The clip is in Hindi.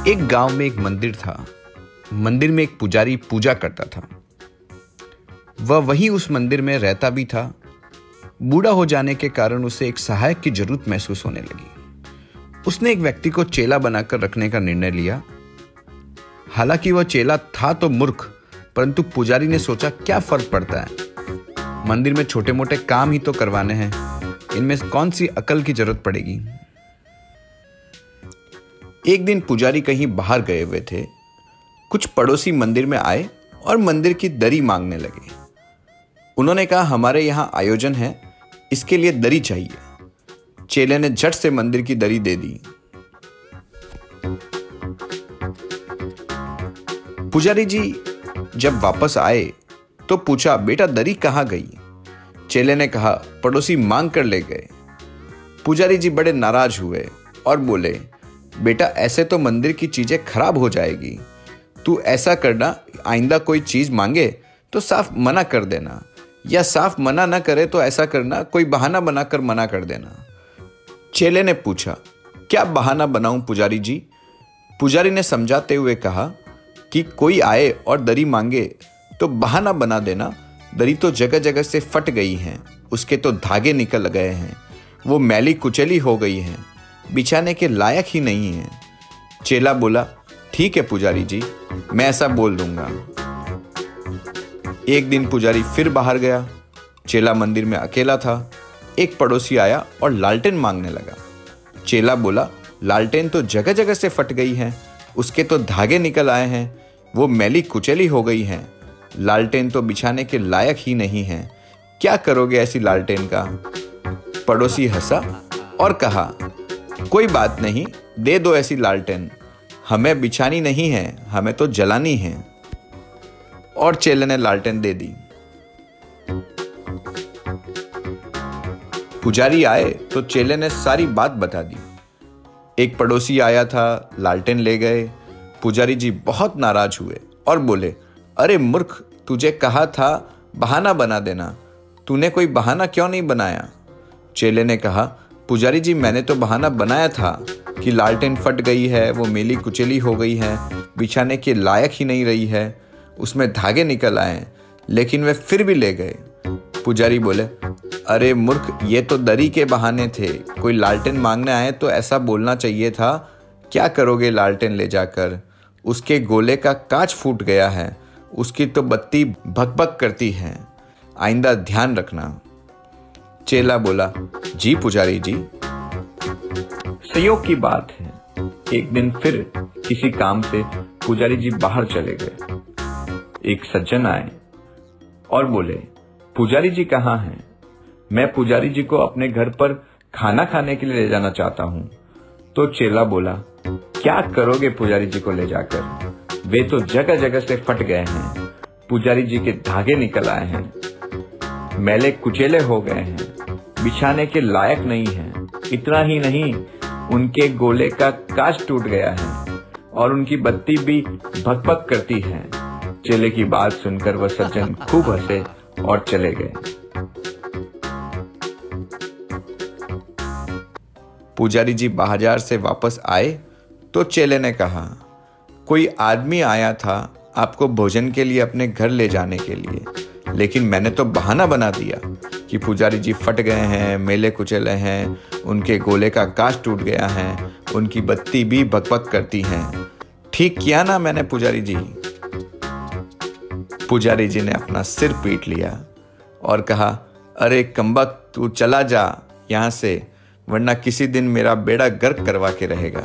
एक गांव में एक मंदिर था। मंदिर में एक पुजारी पूजा करता था। वह वहीं उस मंदिर में रहता भी था। बूढ़ा हो जाने के कारण उसे एक सहायक की जरूरत महसूस होने लगी। उसने एक व्यक्ति को चेला बनाकर रखने का निर्णय लिया। हालांकि वह चेला था तो मूर्ख, परंतु पुजारी ने सोचा क्या फर्क पड़ता है, मंदिर में छोटे मोटे काम ही तो करवाने हैं, इनमें कौन सी अकल की जरूरत पड़ेगी। एक दिन पुजारी कहीं बाहर गए हुए थे। कुछ पड़ोसी मंदिर में आए और मंदिर की दरी मांगने लगे। उन्होंने कहा, हमारे यहाँ आयोजन है, इसके लिए दरी चाहिए। चेले ने झट से मंदिर की दरी दे दी। पुजारी जी जब वापस आए तो पूछा, बेटा दरी कहाँ गई? चेले ने कहा, पड़ोसी मांग कर ले गए। पुजारी जी बड़े नाराज हुए और बोले, बेटा ऐसे तो मंदिर की चीजें खराब हो जाएगी। तू ऐसा करना, आइंदा कोई चीज मांगे तो साफ मना कर देना, या साफ मना ना करे तो ऐसा करना, कोई बहाना बनाकर मना कर देना। चेले ने पूछा, क्या बहाना बनाऊं पुजारी जी? पुजारी ने समझाते हुए कहा कि कोई आए और दरी मांगे तो बहाना बना देना, दरी तो जगह जगह से फट गई हैं, उसके तो धागे निकल गए हैं, वो मैली कुचैली हो गई हैं, बिछाने के लायक ही नहीं है। चेला बोला, ठीक है पुजारी जी, मैं ऐसा बोल दूंगा। एक दिन पुजारी फिर बाहर गया। चेला मंदिर में अकेला था। एक पड़ोसी आया और लालटेन मांगने लगा। चेला बोला, लालटेन तो जगह जगह से फट गई है, उसके तो धागे निकल आए हैं, वो मैली कुचैली हो गई हैं, लालटेन तो बिछाने के लायक ही नहीं है, क्या करोगे ऐसी लालटेन का? पड़ोसी हंसा और कहा, कोई बात नहीं, दे दो ऐसी लालटेन, हमें बिछानी नहीं है, हमें तो जलानी है। और चेले ने लालटेन दे दी। पुजारी आए तो चेले ने सारी बात बता दी। एक पड़ोसी आया था, लालटेन ले गए। पुजारी जी बहुत नाराज हुए और बोले, अरे मूर्ख, तुझे कहा था बहाना बना देना, तूने कोई बहाना क्यों नहीं बनाया? चेले ने कहा, पुजारी जी मैंने तो बहाना बनाया था कि लालटेन फट गई है, वो मेली कुचैली हो गई है, बिछाने के लायक ही नहीं रही है, उसमें धागे निकल आए, लेकिन वे फिर भी ले गए। पुजारी बोले, अरे मूर्ख, ये तो दरी के बहाने थे, कोई लालटेन मांगने आए तो ऐसा बोलना चाहिए था, क्या करोगे लालटेन ले जाकर? उसके गोले का कांच फूट गया है, उसकी तो बत्ती भकभक करती है, आइंदा ध्यान रखना। चेला बोला, जी पुजारी जी। संयोग की बात है, एक दिन फिर किसी काम से पुजारी जी बाहर चले गए। एक सज्जन आए और बोले, पुजारी जी कहाँ हैं? मैं पुजारी जी को अपने घर पर खाना खाने के लिए ले जाना चाहता हूं। तो चेला बोला, क्या करोगे पुजारी जी को ले जाकर? वे तो जगह जगह से फट गए हैं, पुजारी जी के धागे निकल आए हैं, मैले कुचेले हो गए हैं, बिछाने के लायक नहीं हैं। इतना ही नहीं, उनके गोले का कांच टूट गया है और उनकी बत्ती भी भकभक करती है। चेले की बात सुनकर वह सज्जन खूब हंसे और चले गए। पुजारी जी बाजार से वापस आए तो चेले ने कहा, कोई आदमी आया था आपको भोजन के लिए अपने घर ले जाने के लिए, लेकिन मैंने तो बहाना बना दिया कि पुजारी जी फट गए हैं, मेले कुचले हैं, उनके गोले का कांच टूट गया है, उनकी बत्ती भी भकभक करती है। ठीक किया ना मैंने पुजारी जी? पुजारी जी ने अपना सिर पीट लिया और कहा, अरे कमबख्त, तू चला जा यहाँ से, वरना किसी दिन मेरा बेड़ा गर्क करवा के रहेगा।